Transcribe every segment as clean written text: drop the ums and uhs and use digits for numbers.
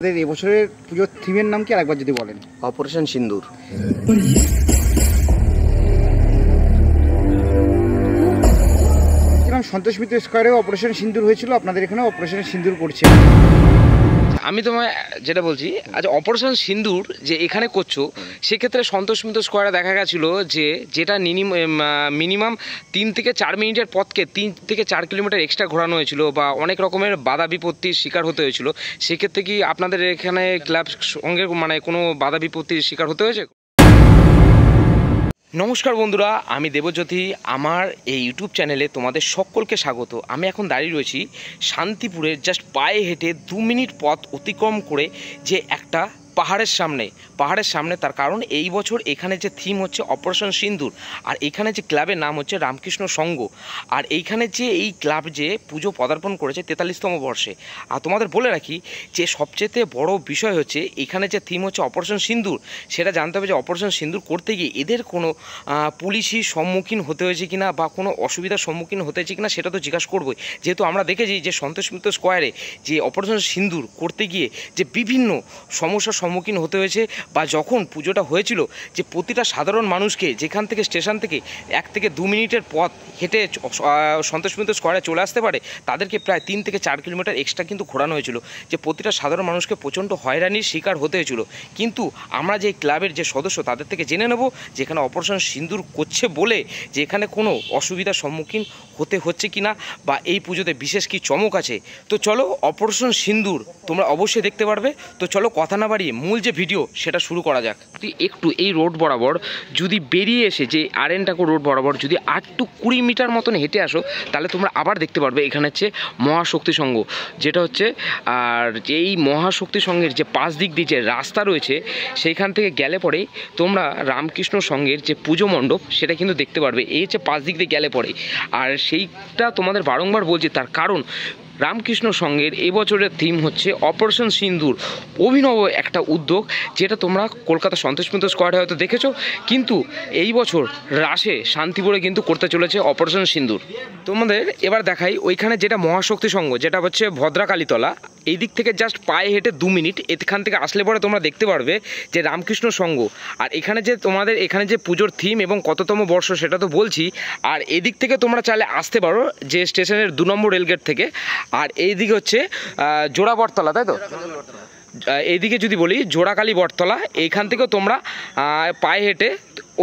আমাদের এবছরের পুজোর থিমের নাম কি আরেকবার যদি বলেন? অপারেশন সিন্দুর। সন্তোষ মিত্র স্কোয়ারে অপারেশন সিন্দুর হয়েছিল, আপনাদের এখানে অপারেশন সিন্দুর করছে। আমি তোমায় যেটা বলছি, আচ্ছা অপারেশন সিন্দুর যে এখানে করছো সেক্ষেত্রে সন্তোষ মিত্র স্কোয়ারে দেখা গেছিলো যে যেটা মিনিমাম 3 থেকে 4 মিনিটের পথকে 3 থেকে 4 কিলোমিটার এক্সট্রা ঘোরানো হয়েছিল বা অনেক রকমের বাধা বিপত্তির শিকার হতে হয়েছিল। সেক্ষেত্রে কি আপনাদের এখানে ক্লাব সঙ্গে কোনো বাধা বিপত্তির শিকার হতে হয়েছে? নমস্কার বন্ধুরা, আমি দেবজ্যোতি। আমার এই ইউটিউব চ্যানেলে তোমাদের সকলকে স্বাগত। আমি এখন দাঁড়িয়ে রয়েছি শান্তিপুরের জাস্ট পায়ে হেঁটে 2 মিনিট পথ অতিক্রম করে যে একটা পাহাড়ের সামনে। তার কারণ এই বছর এখানে যে থিম হচ্ছে অপারেশন সিন্দুর, আর এখানে যে ক্লাবের নাম হচ্ছে রামকৃষ্ণ সংঘ। আর এইখানে যে এই ক্লাব যে পুজো পদার্পণ করেছে 43তম বর্ষে। আর তোমাদের বলে রাখি যে সবচেয়ে বড় বিষয় হচ্ছে এখানে যে থিম হচ্ছে অপারেশন সিন্দুর, সেটা জানতে হবে যে অপারেশন সিন্দুর করতে গিয়ে এদের কোনো পুলিশি সম্মুখীন হতে হয়েছে কিনা বা কোনো অসুবিধার সম্মুখীন হতে হয়েছে কিনা সেটা তো জিজ্ঞাসা করবোই। যেহেতু আমরা দেখেছি যে সন্তোষ মিত্র স্কোয়ারে যে অপারেশন সিন্দুর করতে গিয়ে যে বিভিন্ন সমস্যার সম্মুখীন হতে হয়েছে, বা যখন পুজোটা হয়েছিল যে প্রতিটা সাধারণ মানুষকে যেখান থেকে স্টেশন থেকে 1 থেকে 2 মিনিটের পথ হেঁটে সন্তোষ মিত্র স্কোয়ারে চলে আসতে পারে, তাদেরকে প্রায় 3 থেকে 4 কিলোমিটার এক্সট্রা কিন্তু ঘোরানো হয়েছিল। যে প্রতিটা সাধারণ মানুষকে প্রচণ্ড হয়রানির শিকার হতে হয়েছিল। কিন্তু আমরা যে ক্লাবের যে সদস্য তাদের থেকে জেনে নেব যে এখানে অপারেশন সিন্দুর করছে বলে যে এখানে কোনো অসুবিধার সম্মুখীন হতে হচ্ছে কিনা বা এই পুজোতে বিশেষ কি চমক আছে। তো চলো অপারেশন সিন্দুর তোমরা অবশ্যই দেখতে পারবে। তো চলো কথা না বাড়িয়ে মূল যে ভিডিও সেটা শুরু করা যাক। তুই একটু এই রোড বরাবর যদি বেরিয়ে এসে যে RN ঠাকুর রোড বরাবর যদি 8 to 20 মিটার মতন হেঁটে আসো, তাহলে তোমরা আবার দেখতে পারবে এখানে হচ্ছে মহাশক্তি সংঘ, যেটা হচ্ছে আর এই মহাশক্তি সংঘের যে পাশ দিক দিয়ে যে রাস্তা রয়েছে সেইখান থেকে গেলে পরে তোমরা রামকৃষ্ণ সংঘের যে পুজো মণ্ডপ সেটা কিন্তু দেখতে পারবে। এই হচ্ছে পাশ দিক দিয়ে গেলে পরে। আর সেইটা তোমাদের বারংবার বলছি, তার কারণ রামকৃষ্ণ সংঘের এবছরের থিম হচ্ছে অপারেশন সিন্দুর, অভিনব একটা উদ্যোগ, যেটা তোমরা কলকাতা সন্তোষ মিত্র স্কোয়ারে হয়তো দেখেছো, কিন্তু এই বছর রাসে শান্তিপুরে কিন্তু করতে চলেছে অপারেশন সিন্দুর। তোমাদের এবার দেখাই ওইখানে যেটা মহাশক্তি সংঘ, যেটা হচ্ছে ভদ্রাকালীতলা, এই দিক থেকে জাস্ট পায়ে হেঁটে 2 মিনিট এখান থেকে আসলে পরে তোমরা দেখতে পারবে যে রামকৃষ্ণ সংঘ। আর এখানে যে তোমাদের এখানে যে পুজোর থিম এবং কততম বর্ষ সেটা তো বলছি। আর এদিক থেকে তোমরা চাইলে আসতে পারো যে স্টেশনের 2 নম্বর রেলগেট থেকে। আর এইদিকে হচ্ছে জোড়া বটতলা, তাই তো? এইদিকে যদি বলি জোড়াকালী বটতলা, এইখান থেকেও তোমরা পায়ে হেঁটে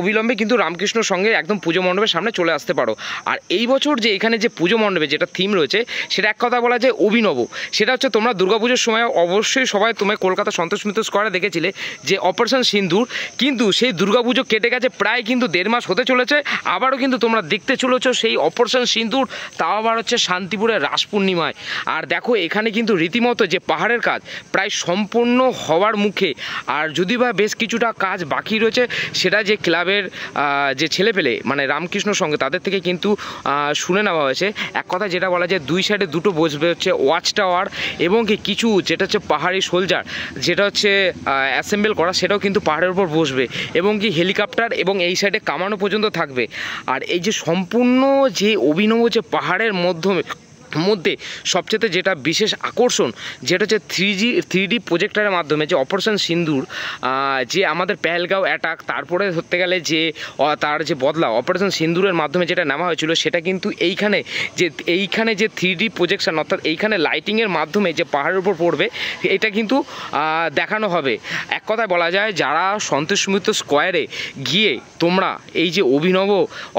অবিলম্বে কিন্তু রামকৃষ্ণ সঙ্গে একদম পুজো মণ্ডপের সামনে চলে আসতে পারো। আর এই বছর যে এখানে যে পুজো মণ্ডপে যেটা থিম রয়েছে সেটা এক কথা বলা যায় অভিনব। সেটা হচ্ছে তোমরা দুর্গাপুজোর সময় অবশ্যই সবাই তোমরা কলকাতা সন্তোষ মিত্র স্কোয়ারে দেখেছিলে যে অপারেশন সিন্দুর, কিন্তু সেই দুর্গাপুজো কেটে গেছে প্রায় কিন্তু 1.5 মাস হতে চলেছে। আবারও কিন্তু তোমরা দেখতে চলেছো সেই অপারেশন সিন্দুর, তাও আবার হচ্ছে শান্তিপুরের রাস পূর্ণিমায়। আর দেখো এখানে কিন্তু রীতিমতো যে পাহাড়ের কাজ প্রায় সম্পূর্ণ হওয়ার মুখে। আর যদি বা বেশ কিছুটা কাজ বাকি রয়েছে, সেটা যে ক্লাবের যে ছেলেপেলে মানে রামকৃষ্ণ সঙ্গে তাদের থেকে কিন্তু শুনে নেওয়া হয়েছে। এক কথা যেটা বলা যায়, 2 সাইডে 2টো বসবে হচ্ছে ওয়াচ টাওয়ার, এবং কি কিছু যেটা হচ্ছে পাহাড়ি সোলজার যেটা হচ্ছে অ্যাসেম্বল করা, সেটাও কিন্তু পাহাড়ের উপর বসবে, এবং কি হেলিকপ্টার এবং এই সাইডে কামানো পর্যন্ত থাকবে। আর এই যে সম্পূর্ণ যে অভিনব যে পাহাড়ের মধ্যে সবচেয়ে যেটা বিশেষ আকর্ষণ, যেটা হচ্ছে 3D প্রজেক্টরের মাধ্যমে যে অপারেশন সিন্দুর, যে আমাদের পেহেলগাঁও অ্যাটাক, তারপরে ধরতে গেলে যে তার যে বদলা অপারেশন সিন্দুরের মাধ্যমে যেটা নেওয়া হয়েছিল, সেটা কিন্তু এইখানে যে 3D প্রজেকশন, অর্থাৎ এইখানে লাইটিংয়ের মাধ্যমে যে পাহাড়ের উপর পড়বে, এটা কিন্তু দেখানো হবে। এক কথায় বলা যায়, যারা সন্তোষ মিত্র স্কোয়ারে গিয়ে তোমরা এই যে অভিনব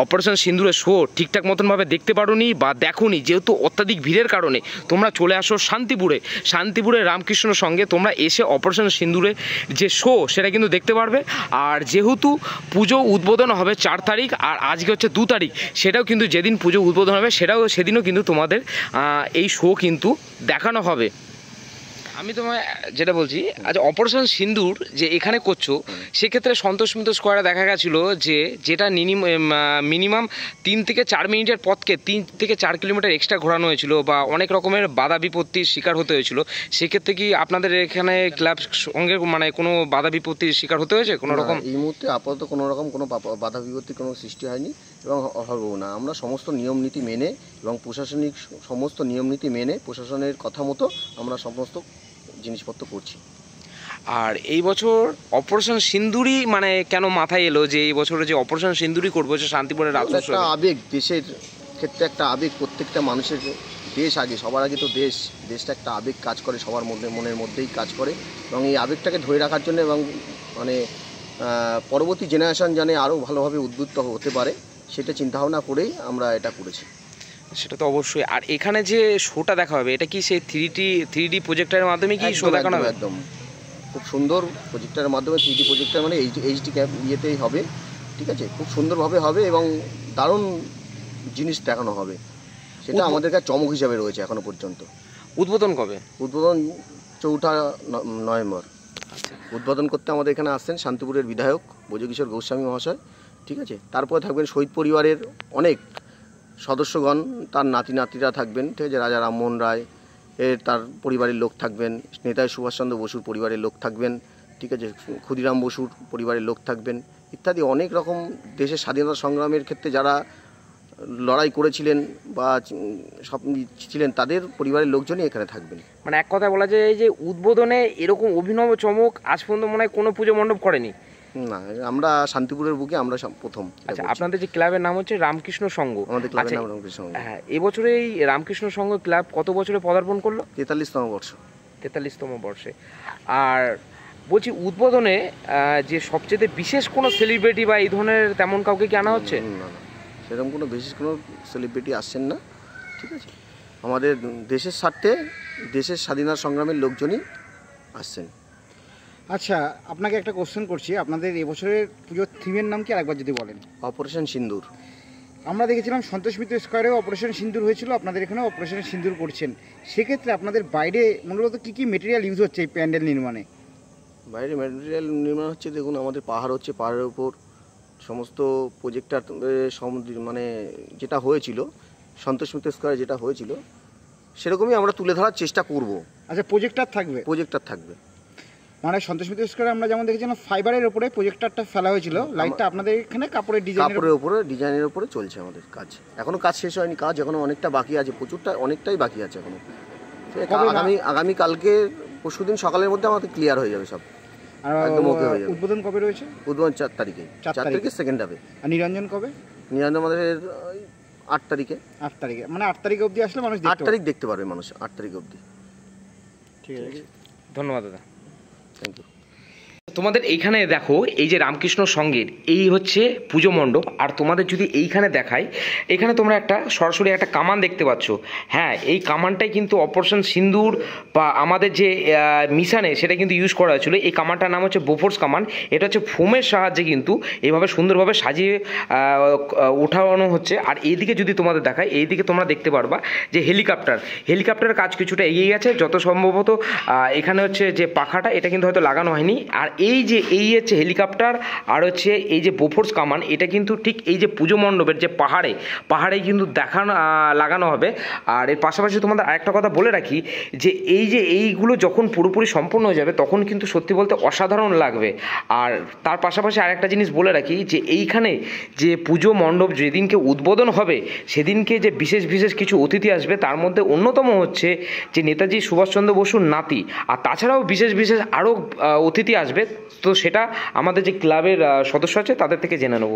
অপারেশন সিন্দুরের শো ঠিকঠাক মতনভাবে দেখতে পারোনি বা দেখোনি, যেহেতু অত্যাধিক ভিড়ের কারণে তোমরা চলে আসো শান্তিপুরে রামকৃষ্ণ সঙ্গে তোমরা এসে অপারেশন সিন্দুরে যে শো সেটা কিন্তু দেখতে পারবে। আর যেহেতু পুজো উদ্বোধন হবে 4 তারিখ, আর আজকে হচ্ছে 2 তারিখ, সেটাও কিন্তু যেদিন পুজো উদ্বোধন হবে সেদিনও কিন্তু তোমাদের এই শো কিন্তু দেখানো হবে। আমি তোমায় যেটা বলছি, আচ্ছা অপারেশন সিন্দুর যে এখানে করছো সেক্ষেত্রে সন্তোষ মিত্র স্কোয়ারে দেখা গেছিলো যে যেটা মিনিমাম 3 থেকে 4 মিনিটের পথকে 3 থেকে 4 কিলোমিটার এক্সট্রা ঘোরানো হয়েছিল বা অনেক রকমের বাধা বিপত্তির শিকার হতে হয়েছিল। সেক্ষেত্রে কি আপনাদের এখানে ক্লাব সঙ্গে কোনো বাধা বিপত্তির শিকার হতে হয়েছে কোনো রকম? এই মুহূর্তে আপাতত কোনো রকম কোনো বাধা বিপত্তির কোনো সৃষ্টি হয়নি এবং হবেও না। আমরা সমস্ত নিয়ম নীতি মেনে এবং প্রশাসনিক সমস্ত নিয়ম নীতি মেনে প্রশাসনের কথা মতো আমরা সমস্ত জিনিসপত্র করছি। আর এই বছর অপারেশন সিন্দুরই মানে কেন মাথায় এলো যে এই বছরে যে অপারেশন সিন্দুরই করবো, যে শান্তিপুরের রাজ একটা আবেগ, দেশের ক্ষেত্রে একটা আবেগ, প্রত্যেকটা মানুষের দেশ আগে, সবার আগে তো দেশটা একটা আবেগ কাজ করে, সবার মনের মধ্যেই কাজ করে, এবং এই আবেগটাকে ধরে রাখার জন্য এবং মানে পরবর্তী জেনারেশন জানে আরও ভালোভাবে উদ্বুদ্ধ হতে পারে, সেটা চিন্তাভাবনা করেই আমরা এটা করেছি। সেটা তো অবশ্যই। আর এখানে যে শোটা দেখা হবে এটা কি সেই থ্রি ডি প্রজেক্টরের মাধ্যমে কি শো দেখানো হবে? একদম খুব সুন্দর প্রজেক্টরের মাধ্যমে, 3D প্রজেক্টর মানে এইচডি ইয়েতেই হবে, ঠিক আছে, খুব সুন্দরভাবে হবে এবং দারুণ জিনিস দেখানো হবে, সেটা আমাদের কাছে চমক হিসাবে রয়েছে এখনো পর্যন্ত। উদ্বোধন কবে? উদ্বোধন 4 নভেম্বর। উদ্বোধন করতে আমাদের এখানে আসছেন শান্তিপুরের বিধায়ক ব্রজকিশোর গোস্বামী মহাশয়, ঠিক আছে। তারপরে থাকবেন শহীদ পরিবারের অনেক সদস্যগণ, তার নাতিরা থাকবেন, ঠিক আছে, রাজা রামমোহন রায় তার পরিবারের লোক থাকবেন, নেতাজি সুভাষচন্দ্র বসুর পরিবারের লোক থাকবেন, ঠিক আছে, ক্ষুদিরাম বসুর পরিবারের লোক থাকবেন ইত্যাদি অনেক রকম দেশের স্বাধীনতা সংগ্রামের ক্ষেত্রে যারা লড়াই করেছিলেন বা সব ছিলেন তাদের পরিবারের লোকজনই এখানে থাকবেন। মানে এক কথা বলা যায় যে উদ্বোধনে এরকম অভিনব চমক আজ পর্যন্ত মনে হয় কোনো পুজো মণ্ডপ করেনি। না, আমরা শান্তিপুরের বুকে আমরা প্রথম। আচ্ছা, আপনাদের যে ক্লাবের নাম হচ্ছে রামকৃষ্ণ সংঘ। আমাদের ক্লাবের নাম রামকৃষ্ণ সংঘ। হ্যাঁ, এবছরে এই রামকৃষ্ণ সংঘ ক্লাব কত বছরে পদার্পণ করলো? 43তম বর্ষ। 43তম বর্ষে। আর বলছি উদ্বোধনে যে সবচেয়ে বিশেষ কোনো সেলিব্রিটি বা এই ধরনের তেমন কাউকে কি আনা হচ্ছে? না, সেরকম কোনো বিশেষ কোনো সেলিব্রিটি আসছেন না, ঠিক আছে, আমাদের দেশের স্বার্থে দেশের স্বাধীনতা সংগ্রামের লোকজনই আসছেন। আচ্ছা, আপনাকে একটা কোশ্চেন করছি, আপনাদের এবছরের পুজোর থিমের নাম কি আরেকবার যদি বলেন? অপারেশন সিন্দুর। আমরা দেখেছিলাম সন্তোষ মিত্র স্কোয়ারেও অপারেশন সিন্দুর হয়েছিল, আপনাদের এখানে অপারেশন সিন্দুর করছেন, সেক্ষেত্রে আপনাদের বাইরে মূলত কী কী মেটেরিয়াল ইউজ হচ্ছে এই প্যান্ডেল নির্মাণে? বাইরে ম্যাটেরিয়াল নির্মাণ হচ্ছে, দেখুন আমাদের পাহাড় হচ্ছে, পাহাড়ের উপর সমস্ত প্রজেক্টর মানে যেটা হয়েছিল সন্তোষ মিত্র স্কোয়ারে যেটা হয়েছিল সেরকমই আমরা তুলে ধরার চেষ্টা করব। আচ্ছা, প্রজেক্টর থাকবে? প্রজেক্টর থাকবে, মানে সন্তোষ মিত্র স্কোয়ারে আমরা যেমন দেখেছিলাম ফাইবারের উপরে প্রজেক্টরটা ফেলা হয়েছিল, লাইটটা আপনাদের এখানে কাপড়ের ডিজাইনের উপরে চলছে আমাদের কাজ, এখনো কাজ শেষ হয়নি, কাজ এখনো অনেকটা বাকি আছে, অনেকটাই বাকি আছে এখনো। আগামী কালকে পরশুদিন সকালের মধ্যে আমাদের ক্লিয়ার হয়ে যাবে সব, একদম ওকে হয়ে যাবে। উদ্বোধন কবে রয়েছে? উদ্বোধন 4 তারিখে, 4 তারিখে সেকেন্ড হাফে। আর নিরঞ্জন কবে? নিরঞ্জন আমাদের 8 তারিখে। 8 তারিখে, মানে 8 তারিখে অবধি আসলে মানুষ 8 তারিখ দেখতে পারবে মানুষ, 8 তারিখ অবধি। ঠিক আছে, ধন্যবাদ দাদা, থ্যাংক ইউ। তোমাদের এইখানে দেখো এই যে রামকৃষ্ণ সংঘের এই হচ্ছে পুজো মণ্ডপ। আর তোমাদের যদি এইখানে দেখায়, এখানে তোমরা একটা সরাসরি একটা কামান দেখতে পাচ্ছ। হ্যাঁ, এই কামানটাই কিন্তু অপারেশন সিন্দুর বা আমাদের যে মিশনে সেটা কিন্তু ইউজ করা হয়েছিল। এই কামানটার নাম হচ্ছে বোফোর্স কামান। এটা হচ্ছে ফোমের সাহায্যে কিন্তু এইভাবে সুন্দরভাবে সাজিয়ে ওঠানো হচ্ছে। আর এইদিকে যদি তোমাদের দেখায়, এইদিকে তোমরা দেখতে পারবা যে হেলিকপ্টারের কাজ কিছুটা এগিয়ে গেছে, যত সম্ভবত এখানে হচ্ছে যে পাখাটা এটা কিন্তু হয়তো লাগানো হয়নি। আর এই হচ্ছে হেলিকপ্টার আর হচ্ছে এই যে বোফোর্স কামান, এটা কিন্তু ঠিক এই যে পুজো মণ্ডপের যে পাহাড়ে কিন্তু লাগানো হবে। আর এর পাশাপাশি তোমাদের আরেকটা কথা বলে রাখি যে এইগুলো যখন পুরোপুরি সম্পূর্ণ হয়ে যাবে তখন কিন্তু সত্যি বলতে অসাধারণ লাগবে। আর তার পাশাপাশি আরেকটা জিনিস বলে রাখি যে এইখানে যে পুজো মণ্ডপ যেদিনকে উদ্বোধন হবে সেদিনকে যে বিশেষ কিছু অতিথি আসবে, তার মধ্যে অন্যতম হচ্ছে যে নেতাজি সুভাষচন্দ্র বসুর নাতি। আর তাছাড়াও বিশেষ আরও অতিথি আসবে, তো সেটা আমাদের যে ক্লাবের সদস্য আছে তাদের থেকে জেনে নেব।